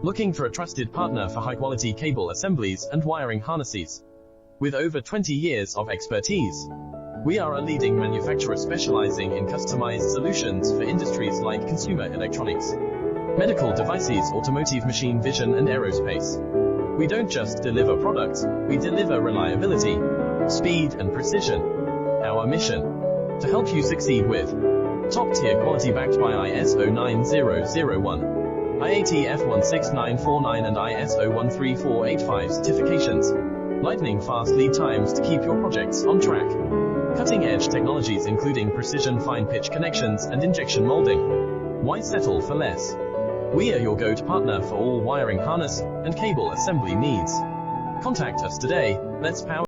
Looking for a trusted partner for high-quality cable assemblies and wiring harnesses? With over 20 years of expertise, we are a leading manufacturer specializing in customized solutions for industries like consumer electronics, medical devices, automotive, machine vision, and aerospace. We don't just deliver products, we deliver reliability, speed, and precision. Our mission: to help you succeed with top-tier quality backed by ISO 9001, IATF 16949 and ISO 13485 certifications, lightning fast lead times to keep your projects on track, cutting-edge technologies including precision fine-pitch connections and injection molding. Why settle for less? We are your go-to partner for all wiring harness and cable assembly needs. Contact us today. Let's power